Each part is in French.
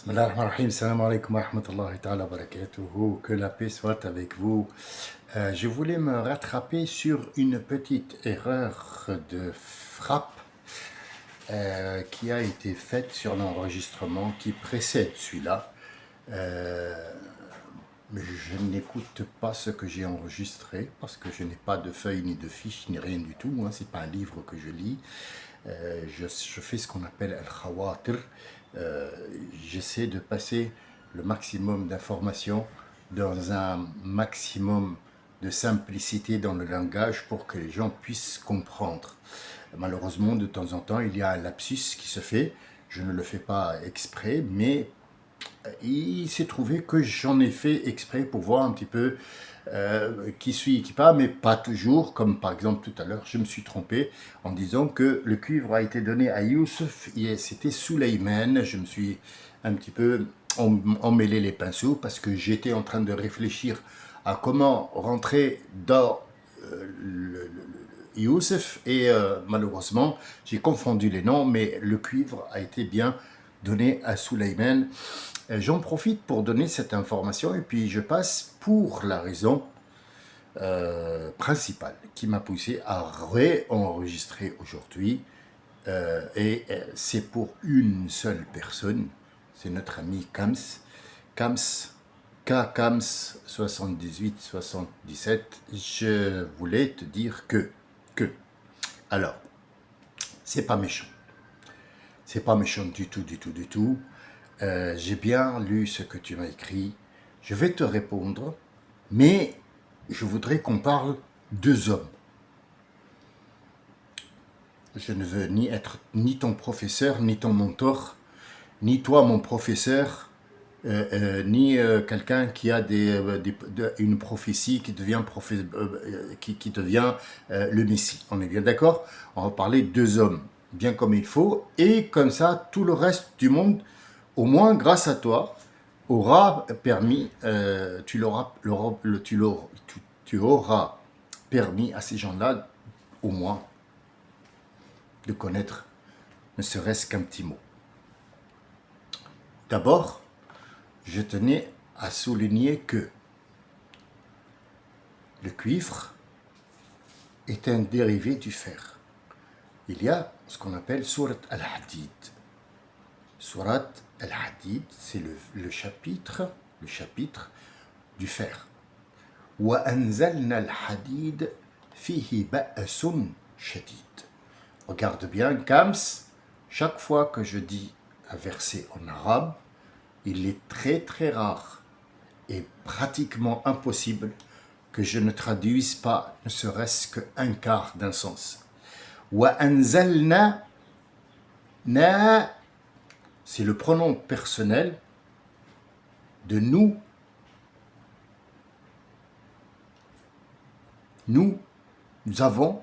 Bismillahirrahmanirrahim. Salam alaikum wa rahmatullahi ta'ala wa barakatuhu. Que la paix soit avec vous. Je voulais me rattraper sur une petite erreur de frappe qui a été faite sur l'enregistrement qui précède celui-là. Mais je n'écoute pas ce que j'ai enregistré parce que je n'ai pas de feuilles ni de fiches ni rien du tout. Hein. Ce n'est pas un livre que je lis. Je fais ce qu'on appelle al-khawatir. J'essaie de passer le maximum d'informations dans un maximum de simplicité dans le langage pour que les gens puissent comprendre. Malheureusement, de temps en temps, il y a un lapsus qui se fait. Je ne le fais pas exprès, mais il s'est trouvé que j'en ai fait exprès pour voir un petit peu qui suit et qui pas, mais pas toujours, comme par exemple tout à l'heure, je me suis trompé en disant que le cuivre a été donné à Youssef, et c'était Suleyman. Je me suis un petit peu emmêlé les pinceaux parce que j'étais en train de réfléchir à comment rentrer dans Youssef et malheureusement j'ai confondu les noms, mais le cuivre a été bien donné à Suleyman. J'en profite pour donner cette information et puis je passe pour la raison principale qui m'a poussé à réenregistrer aujourd'hui. C'est pour une seule personne, c'est notre ami Kams, Kams, Kams 7877. Je voulais te dire alors, c'est pas méchant. C'est pas méchant du tout, du tout, du tout. J'ai bien lu ce que tu m'as écrit. Je vais te répondre, mais je voudrais qu'on parle deux hommes. Je ne veux ni être ni ton professeur, ni ton mentor, ni toi mon professeur, ni quelqu'un qui a une prophétie qui devient, qui devient le Messie. On est bien d'accord? On va parler deux hommes, bien comme il faut, et comme ça, tout le reste du monde, au moins grâce à toi, aura permis, tu auras permis à ces gens-là, au moins, de connaître ne serait-ce qu'un petit mot. D'abord, je tenais à souligner que le cuivre est un dérivé du fer. Il y a ce qu'on appelle Surat al-Hadid. Surat al-Hadid, c'est le chapitre du fer. وَأَنزَلْنَا الْحَدِيدَ فِيهِ بَأْسٌ شَدِيدٌ. Regarde bien, Kams, chaque fois que je dis un verset en arabe, il est très très rare et pratiquement impossible que je ne traduise pas ne serait-ce qu'un quart d'un sens. وَأَنزَلْنَا, na, c'est le pronom personnel de nous. Nous avons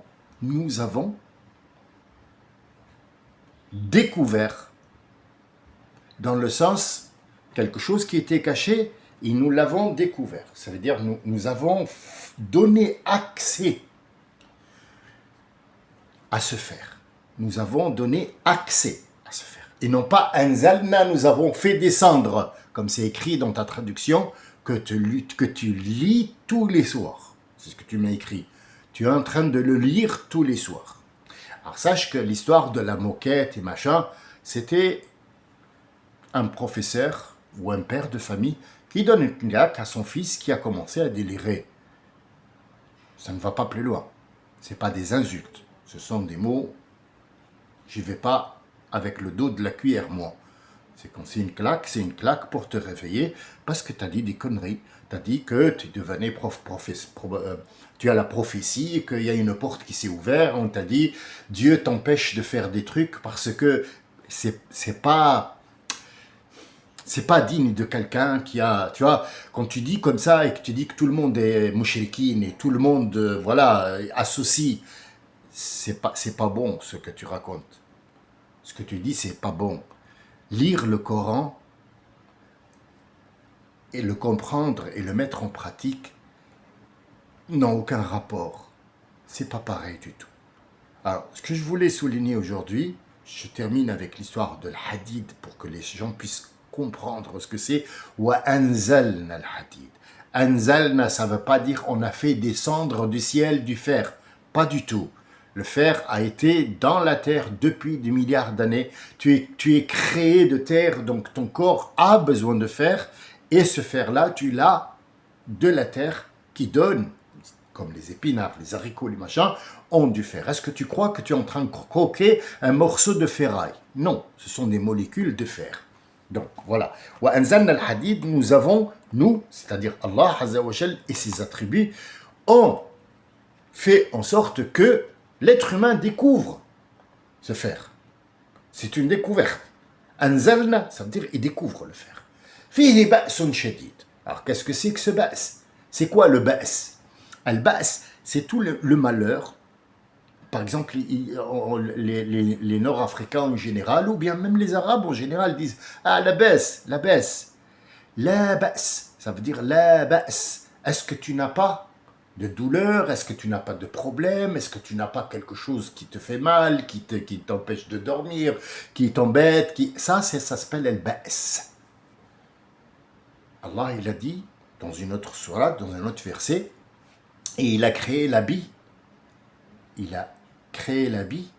découvert, dans le sens quelque chose qui était caché et nous l'avons découvert. Ça veut dire nous avons donné accès à ce faire. Nous avons donné accès à ce faire. Et non pas anzalna, nous avons fait descendre, comme c'est écrit dans ta traduction, que tu lis tous les soirs. C'est ce que tu m'as écrit. Tu es en train de le lire tous les soirs. Alors sache que l'histoire de la moquette et machin, c'était un professeur ou un père de famille qui donne une claque à son fils qui a commencé à délirer. Ça ne va pas plus loin. Ce n'est pas des insultes. Ce sont des mots. J'y vais pas avec le dos de la cuillère, moi. C'est quand c'est une claque pour te réveiller parce que tu as dit des conneries. Tu as dit que tu devenais tu as la prophétie, qu'il y a une porte qui s'est ouverte. On t'a dit Dieu t'empêche de faire des trucs parce que c'est pas digne de quelqu'un qui a, tu vois, quand tu dis comme ça et que tu dis que tout le monde est mouchriquine et tout le monde, associe, c'est pas bon ce que tu racontes. Ce que tu dis, c'est pas bon. Lire le Coran et le comprendre et le mettre en pratique n'ont aucun rapport. C'est pas pareil du tout. Alors, ce que je voulais souligner aujourd'hui, je termine avec l'histoire de l'Hadid pour que les gens puissent comprendre ce que c'est. Wa anzalna al-hadid. Anzalna, ça ne veut pas dire on a fait descendre du ciel du fer. Pas du tout. Le fer a été dans la terre depuis des milliards d'années. Tu es créé de terre, donc ton corps a besoin de fer. Et ce fer-là, tu l'as de la terre qui donne, comme les épinards, les haricots, les machins, ont du fer. Est-ce que tu crois que tu es en train de croquer un morceau de ferraille? Non, ce sont des molécules de fer. Donc voilà. Wa anzalna al-hadid, nous avons, nous, c'est-à-dire Allah Azza wa Jal et ses attributs, ont fait en sorte que l'être humain découvre ce fer. C'est une découverte. Anzalna, ça veut dire il découvre le fer. Fihi ba'sun shadid. Alors qu'est-ce que c'est que ce ba's? C'est quoi le ba's? Al-ba's, c'est tout le malheur. Par exemple, les Nord-Africains en général, ou bien même les Arabes en général, disent « Ah, la baisse, la baisse ». La ba's, ça veut dire la ba's. Est-ce que tu n'as pas de douleur? Est-ce que tu n'as pas de problème? Est-ce que tu n'as pas quelque chose qui te fait mal, qui t'empêche de dormir, qui t'embête? Ça s'appelle al-ba's. Allah, il a dit dans une autre sourate, dans un autre verset, et il a créé l'habit. Il a créé l'habit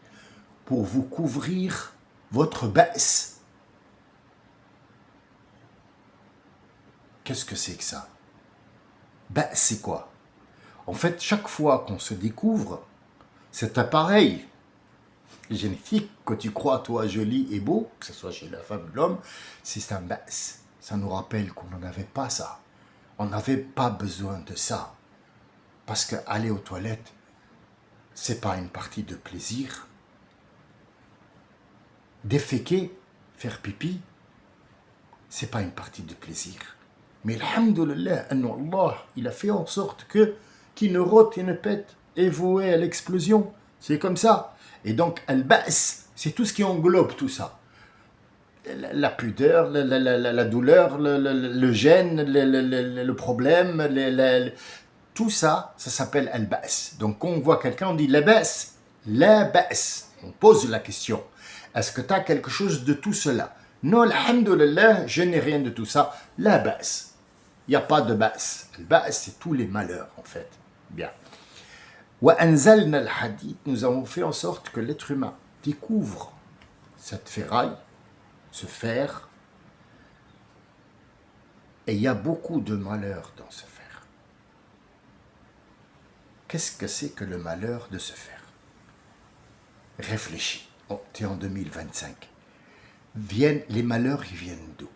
pour vous couvrir votre ba's. Qu'est-ce que c'est que ça? Ba's, c'est quoi? En fait, chaque fois qu'on se découvre, cet appareil génétique que tu crois, toi, joli et beau, que ce soit chez la femme ou l'homme, c'est un ba's. Ça nous rappelle qu'on n'en avait pas ça. On n'avait pas besoin de ça. Parce qu'aller aux toilettes, c'est pas une partie de plaisir. Déféquer, faire pipi, c'est pas une partie de plaisir. Mais alhamdoulilah, Allah, il a fait en sorte que qui ne rote et ne pète est voué à l'explosion. C'est comme ça. Et donc, al-ba's, c'est tout ce qui englobe tout ça. La pudeur, la douleur, le gêne, le problème, tout ça, ça s'appelle al-ba's. Donc, quand on voit quelqu'un, on dit la ba's. On pose la question. Est-ce que tu as quelque chose de tout cela? Non, alhamdoulilah, je n'ai rien de tout ça. La ba's. Il n'y a pas de ba's. Le ba's, c'est tous les malheurs, en fait. Bien. Wa anzalna al-hadid, nous avons fait en sorte que l'être humain découvre cette ferraille, ce fer, et il y a beaucoup de malheurs dans ce fer. Qu'est-ce que c'est que le malheur de ce fer? Réfléchis. Oh, tu es en 2025. Les malheurs, ils viennent d'où?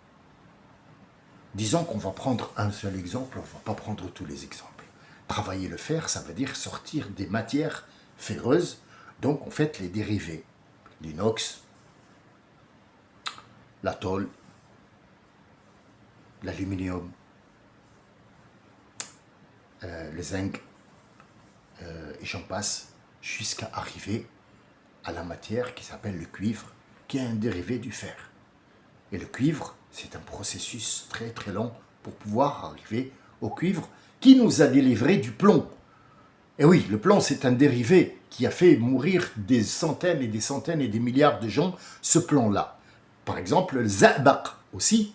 Disons qu'on va prendre un seul exemple, on ne va pas prendre tous les exemples. Travailler le fer, ça veut dire sortir des matières ferreuses, donc en fait les dérivés. L'inox, la tôle, l'aluminium, le zinc, et j'en passe, jusqu'à arriver à la matière qui s'appelle le cuivre, qui est un dérivé du fer. Et le cuivre, c'est un processus très très long pour pouvoir arriver au cuivre qui nous a délivré du plomb. Et oui, le plomb, c'est un dérivé qui a fait mourir des centaines et des centaines et des milliards de gens, ce plomb-là. Par exemple, le za'baq aussi.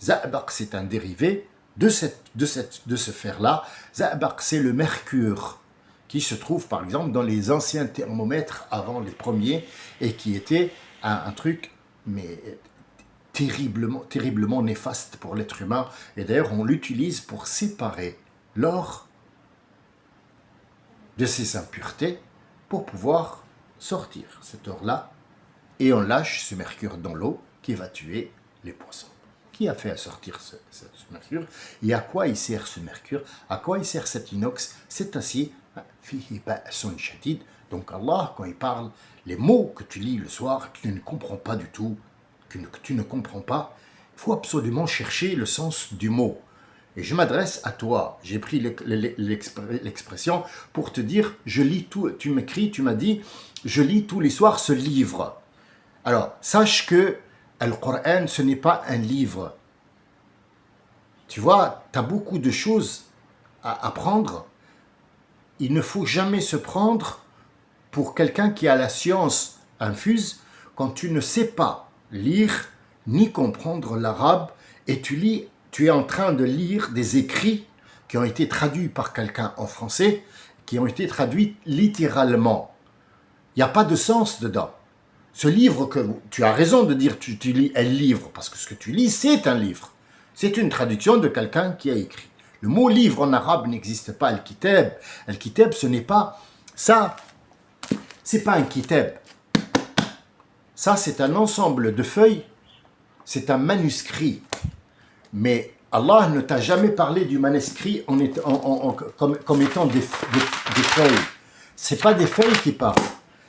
Za'baq, c'est un dérivé de ce fer-là. Za'baq, c'est le mercure qui se trouve, par exemple, dans les anciens thermomètres avant les premiers et qui était un truc, mais terriblement néfaste pour l'être humain. Et d'ailleurs, on l'utilise pour séparer l'or de ses impuretés pour pouvoir sortir cet or-là. Et on lâche ce mercure dans l'eau qui va tuer les poissons. Qui a fait sortir ce mercure? Et à quoi il sert ce mercure? À quoi il sert cet inox, cet acier? Fihi ba'sun shadid. Donc Allah, quand il parle, les mots que tu lis le soir, que tu ne comprends pas du tout, que tu ne comprends pas, il faut absolument chercher le sens du mot. Et je m'adresse à toi. J'ai pris l'expression pour te dire, je lis tout. Tu m'écris, tu m'as dit, je lis tous les soirs ce livre. Alors, sache que le Coran, ce n'est pas un livre. Tu vois, tu as beaucoup de choses à apprendre. Il ne faut jamais se prendre pour quelqu'un qui a la science infuse quand tu ne sais pas lire ni comprendre l'arabe, et tu es en train de lire des écrits qui ont été traduits par quelqu'un en français, qui ont été traduits littéralement. Il n'y a pas de sens dedans. Ce livre que tu as raison de dire tu lis un livre, parce que ce que tu lis, c'est un livre. C'est une traduction de quelqu'un qui a écrit. Le mot livre en arabe n'existe pas, al-kitab. Al-kitab, ce n'est pas ça. C'est pas un kitab. Ça, c'est un ensemble de feuilles. C'est un manuscrit. Mais Allah ne t'a jamais parlé du manuscrit comme étant des feuilles. Ce n'est pas des feuilles qui parlent.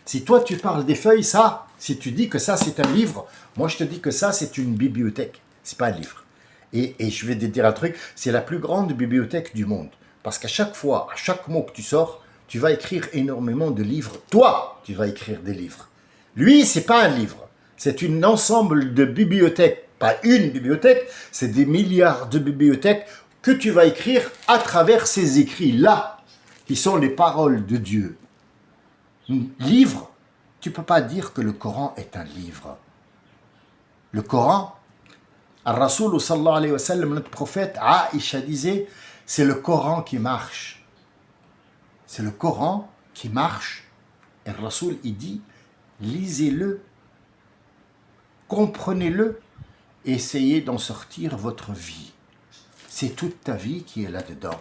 Si toi tu parles des feuilles, ça, si tu dis que ça c'est un livre, moi je te dis que ça c'est une bibliothèque. Ce n'est pas un livre. Et je vais te dire un truc, c'est la plus grande bibliothèque du monde. Parce qu'à chaque fois, à chaque mot que tu sors, tu vas écrire énormément de livres. Toi, tu vas écrire des livres. Lui, c'est pas un livre. C'est un ensemble de bibliothèques. Pas une bibliothèque, c'est des milliards de bibliothèques que tu vas écrire à travers ces écrits-là, qui sont les paroles de Dieu. Livre, tu ne peux pas dire que le Coran est un livre. Le Coran, Al-Rasoul sallallahu alayhi wa sallam, notre prophète, Aïcha disait, c'est le Coran qui marche. C'est le Coran qui marche. Et le Rasoul, il dit, lisez-le, comprenez-le, essayez d'en sortir votre vie. C'est toute ta vie qui est là-dedans.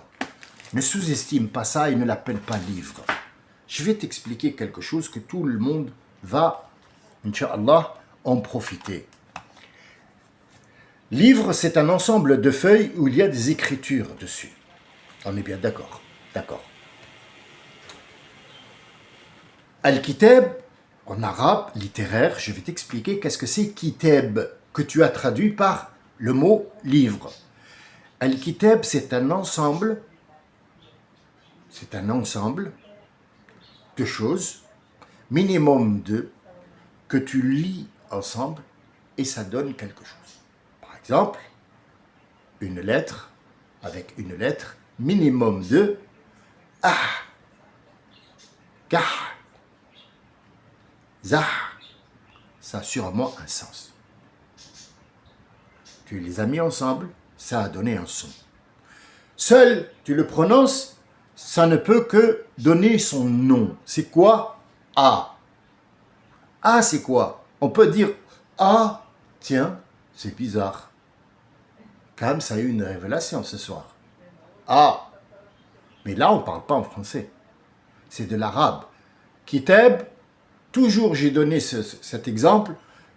Ne sous-estime pas ça et ne l'appelle pas livre. Je vais t'expliquer quelque chose que tout le monde va, Inch'Allah, en profiter. Livre, c'est un ensemble de feuilles où il y a des écritures dessus. On est bien d'accord. D'accord. Al-Kitab, en arabe, littéraire, je vais t'expliquer qu'est-ce que c'est Kitab, que tu as traduit par le mot livre. Al-Kitab, c'est un ensemble de choses, minimum deux, que tu lis ensemble et ça donne quelque chose. Par exemple, une lettre, avec une lettre, minimum de ah, kah, zah, ça a sûrement un sens. Tu les as mis ensemble, ça a donné un son. Seul, tu le prononces, ça ne peut que donner son nom. C'est quoi? A. A, c'est quoi? On peut dire A, tiens, c'est bizarre. Comme ça a eu une révélation ce soir. A. Mais là, on ne parle pas en français. C'est de l'arabe. Kitab, toujours j'ai donné cet exemple.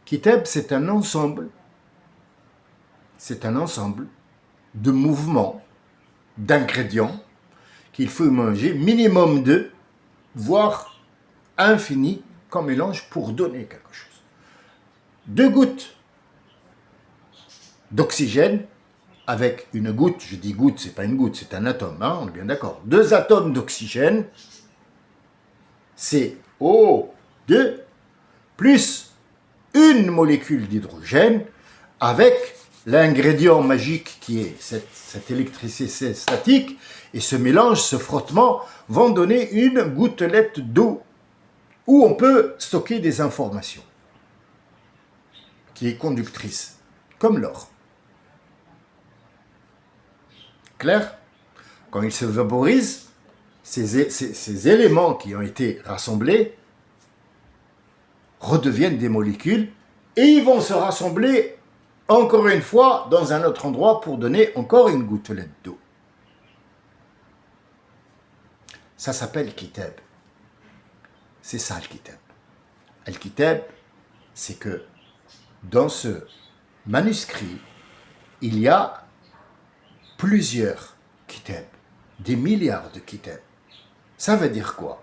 Kitab, c'est un ensemble de mouvements, d'ingrédients qu'il faut manger, minimum 2, voire infini, comme mélange pour donner quelque chose. 2 gouttes d'oxygène avec une goutte, je dis goutte, c'est pas une goutte, c'est un atome, hein, on est bien d'accord. 2 atomes d'oxygène, CO2, plus une molécule d'hydrogène avec l'ingrédient magique qui est cette électricité statique, et ce mélange, ce frottement, vont donner une gouttelette d'eau où on peut stocker des informations, qui est conductrice, comme l'or. Clair? Quand il se vaporise, ces éléments qui ont été rassemblés redeviennent des molécules et ils vont se rassembler encore une fois dans un autre endroit pour donner encore une gouttelette d'eau. Ça s'appelle kitab. C'est ça le kitab. Le kitab, c'est que dans ce manuscrit, il y a plusieurs kitab, des milliards de kitab. Ça veut dire quoi?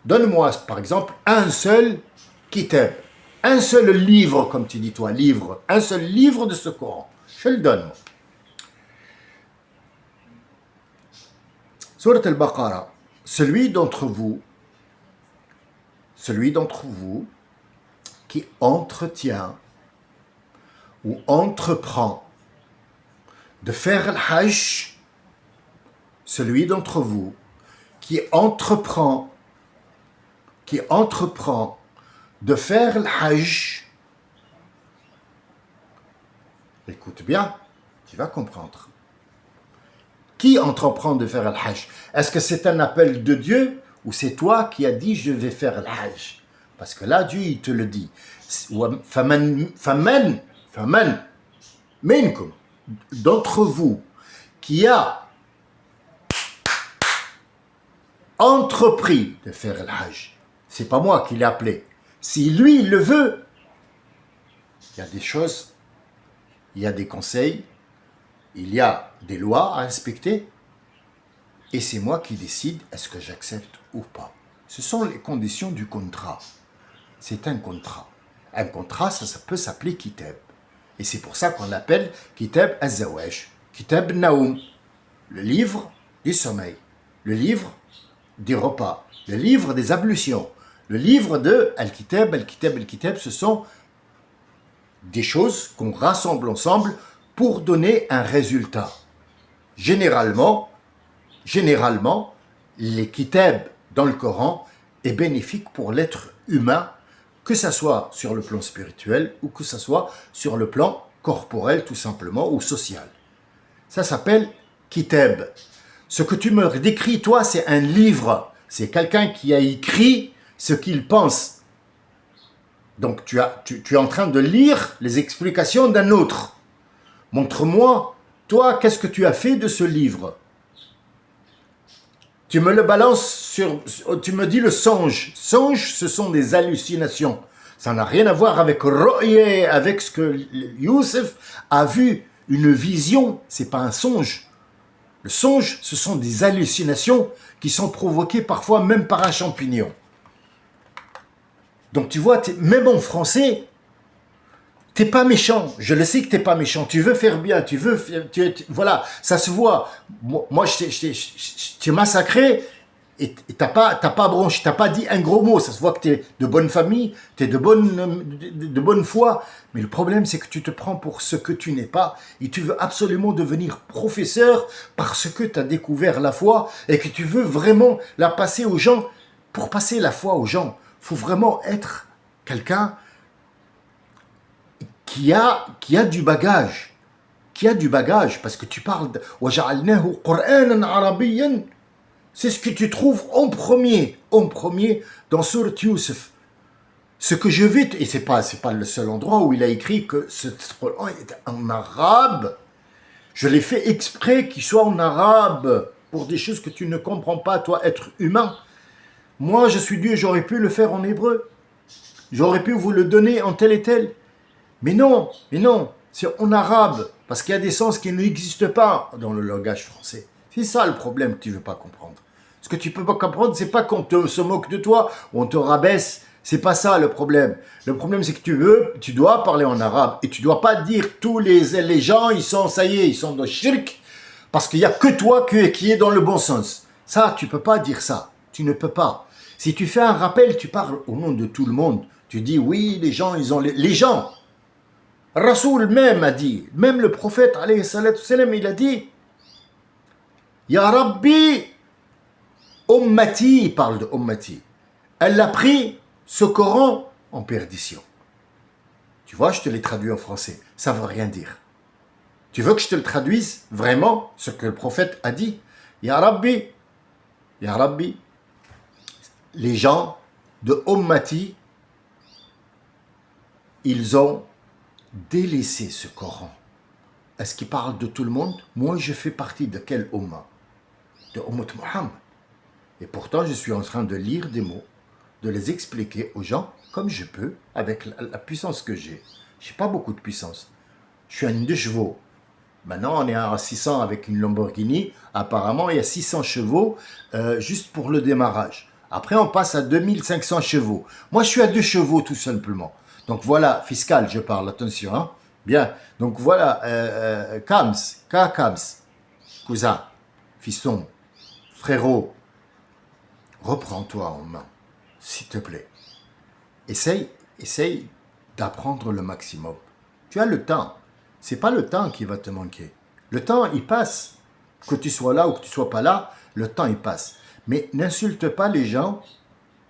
Donne-moi, par exemple, un seul kitab, un seul livre, comme tu dis toi, livre, un seul livre de ce Coran. Je le donne, moi. Surat al-Baqarah. Celui d'entre vous qui entretient ou entreprend de faire le hajj, celui d'entre vous qui entreprend de faire le hajj, Écoute bien, tu vas comprendre. Qui entreprend de faire le Hajj? Est-ce que c'est un appel de Dieu ou c'est toi qui as dit je vais faire le Hajj? Parce que là, Dieu, il te le dit. Faman, minkum, d'entre vous, qui a entrepris de faire le Hajj. C'est pas moi qui l'ai appelé. Si lui, il le veut, il y a des choses, il y a des conseils, il y a des lois à respecter, et c'est moi qui décide est-ce que j'accepte ou pas. Ce sont les conditions du contrat. C'est un contrat. Un contrat, ça peut s'appeler kitab. Et c'est pour ça qu'on l'appelle kitab az-zawaj, kitab naoum, le livre du sommeil, le livre des repas, le livre des ablutions, le livre de al-kitab, al-kitab, al-kitab, ce sont des choses qu'on rassemble ensemble pour donner un résultat. Généralement, les kitab dans le Coran est bénéfique pour l'être humain, que ce soit sur le plan spirituel ou que ce soit sur le plan corporel tout simplement ou social. Ça s'appelle kitab. Ce que tu me décris, toi, c'est un livre. C'est quelqu'un qui a écrit ce qu'il pense. Donc tu es en train de lire les explications d'un autre. Montre-moi, toi, qu'est-ce que tu as fait de ce livre? Tu me le balances tu me dis le songe. Songe, ce sont des hallucinations. Ça n'a rien à voir avec Ro'ye, avec ce que Youssef a vu. Une vision, c'est pas un songe. Le songe, ce sont des hallucinations qui sont provoquées parfois même par un champignon. Donc tu vois, même en français, t'es pas méchant. Je le sais que t'es pas méchant. Tu veux faire bien. Voilà, ça se voit. Moi, je t'ai massacré et t'as pas bronché, t'as pas dit un gros mot. Ça se voit que t'es de bonne famille, t'es de bonne foi. Mais le problème, c'est que tu te prends pour ce que tu n'es pas et tu veux absolument devenir professeur parce que tu as découvert la foi et que tu veux vraiment la passer aux gens. Pour passer la foi aux gens, faut vraiment être quelqu'un qui a du bagage, parce que tu parles de وَجَعَلْنَاهُ قُرْآنًا عَرَبِيًّا. C'est ce que tu trouves en premier dans Sourate Youssef. Ce que je vais et c'est pas le seul endroit où il a écrit que ce Coran est en arabe. Je l'ai fait exprès qu'il soit en arabe pour des choses que tu ne comprends pas, toi, être humain. Moi, je suis Dieu, j'aurais pu le faire en hébreu. J'aurais pu vous le donner en tel et tel. Mais non, c'est en arabe, parce qu'il y a des sens qui n'existent pas dans le langage français. C'est ça le problème que tu ne veux pas comprendre. Ce que tu ne peux pas comprendre, c'est pas qu'on se moque de toi, ou on te rabaisse, c'est pas ça le problème. Le problème, c'est que tu dois parler en arabe, et tu ne dois pas dire tous les gens, ils sont dans le shirk, parce qu'il n'y a que toi qui est dans le bon sens. Ça, tu ne peux pas dire ça. Tu ne peux pas. Si tu fais un rappel, tu parles au nom de tout le monde. Tu dis, oui, les gens, ils ont les gens. Rasoul même a dit, même le prophète, alayhi salatu salam, il a dit, Ya Rabbi, Ummati, il parle de Ummati. Elle a pris ce Coran en perdition. Tu vois, je te l'ai traduit en français. Ça ne veut rien dire. Tu veux que je te le traduise vraiment, ce que le prophète a dit? Ya Rabbi, les gens de Ummati, ils ont délaissé ce Coran. Est-ce qu'il parle de tout le monde? Moi, je fais partie de quel Ummah? De Ummat Muhammad. Et pourtant, je suis en train de lire des mots, de les expliquer aux gens comme je peux, avec la puissance que j'ai. Je n'ai pas beaucoup de puissance. Je suis à 2 chevaux. Maintenant, on est à 600 avec une Lamborghini. Apparemment, il y a 600 chevaux juste pour le démarrage. Après, on passe à 2500 chevaux. Moi, je suis à 2 chevaux tout simplement. Donc voilà, fiscal, je parle, attention. Hein. Bien, donc voilà, Kams, cousin, fiston, frérot, reprends-toi en main, s'il te plaît. Essaye d'apprendre le maximum. Tu as le temps. C'est pas le temps qui va te manquer. Le temps, il passe. Que tu sois là ou que tu sois pas là, le temps, il passe. Mais n'insulte pas les gens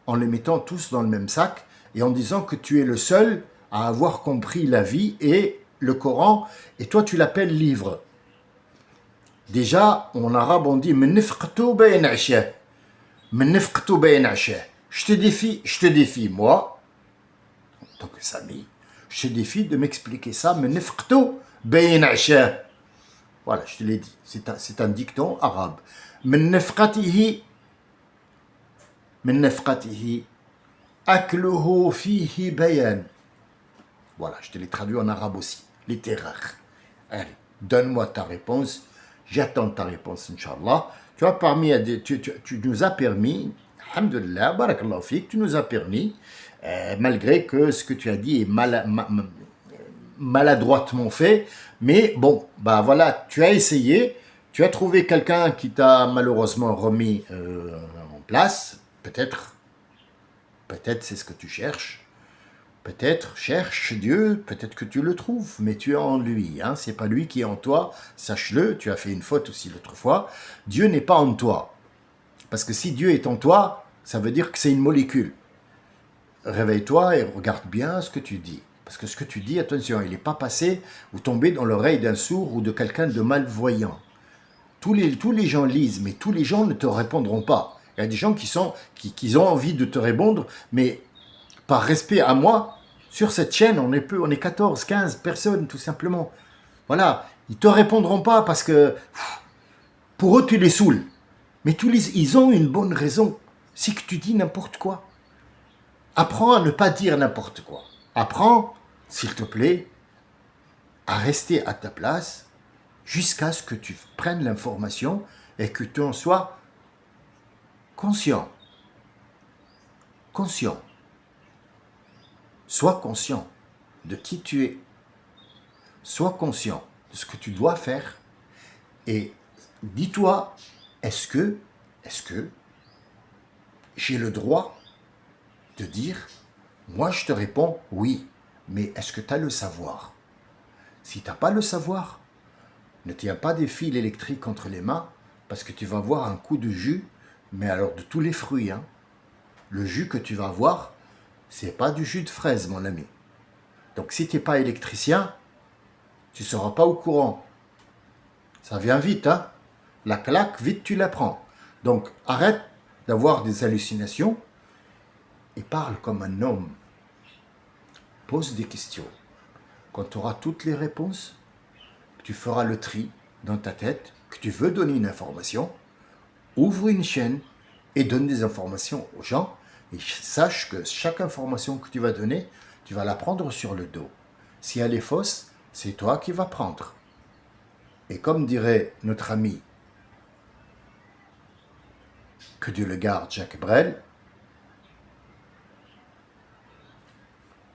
en les mettant tous dans le même sac et en disant que tu es le seul à avoir compris la vie et le Coran et toi tu l'appelles livre. Déjà, en arabe, on dit Menifqtu bayn asha. Menifqtu bayn asha. Je te défie, moi, en tant que Sami, je te défie de m'expliquer ça. Menifqtu bayn asha. Voilà, je te l'ai dit. C'est un dicton arabe. Menifqatihi. Menifqatihi. Akluhu fihi bayan. Voilà, je te l'ai traduit en arabe aussi, littéraire. Allez, donne-moi ta réponse. J'attends ta réponse, Inch'Allah. Tu nous as permis, alhamdoulilah, barakallahu fik, tu nous as permis, malgré que ce que tu as dit est maladroitement fait, mais bon, bah voilà, tu as essayé, tu as trouvé quelqu'un qui t'a malheureusement remis en place, peut-être c'est ce que tu cherches. Peut-être cherche Dieu, peut-être que tu le trouves, mais tu es en lui. Hein? C'est pas lui qui est en toi. Sache-le, tu as fait une faute aussi l'autre fois. Dieu n'est pas en toi. Parce que si Dieu est en toi, ça veut dire que c'est une molécule. Réveille-toi et regarde bien ce que tu dis. Parce que ce que tu dis, attention, il n'est pas passé ou tombé dans l'oreille d'un sourd ou de quelqu'un de malvoyant. Tous les gens lisent, mais tous les gens ne te répondront pas. Il y a des gens qui ont envie de te répondre, mais par respect à moi, sur cette chaîne, on est 14, 15 personnes, tout simplement. Voilà, ils ne te répondront pas parce que pour eux, tu les saoules. Mais ils ont une bonne raison. C'est que tu dis n'importe quoi. Apprends à ne pas dire n'importe quoi. Apprends, s'il te plaît, à rester à ta place jusqu'à ce que tu prennes l'information et que tu en sois conscient. Conscient. Sois conscient de qui tu es. Sois conscient de ce que tu dois faire. Et dis-toi, est-ce que j'ai le droit de dire, moi je te réponds oui, mais est-ce que tu as le savoir? Si tu n'as pas le savoir, ne tiens pas des fils électriques entre les mains parce que tu vas avoir un coup de jus, mais alors de tous les fruits. Hein. Le jus que tu vas avoir, c'est pas du jus de fraise, mon ami. Donc si tu n'es pas électricien, tu ne seras pas au courant. Ça vient vite, hein. La claque, vite tu la prends. Donc arrête d'avoir des hallucinations et parle comme un homme. Pose des questions. Quand tu auras toutes les réponses, tu feras le tri dans ta tête, que tu veux donner une information, ouvre une chaîne et donne des informations aux gens et sache que chaque information que tu vas donner, tu vas la prendre sur le dos. Si elle est fausse, c'est toi qui vas prendre. Et comme dirait notre ami, que Dieu le garde, Jacques Brel,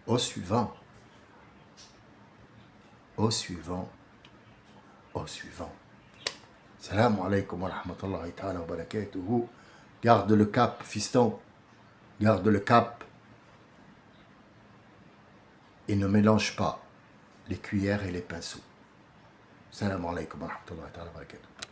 au suivant, au suivant, au suivant. Salam alaikum wa rahmatullahi ta'ala wa barakatuhu. Garde le cap, fiston. Garde le cap. Et ne mélange pas les cuillères et les pinceaux. Salam alaikum wa rahmatullahi ta'ala wa barakatuhu.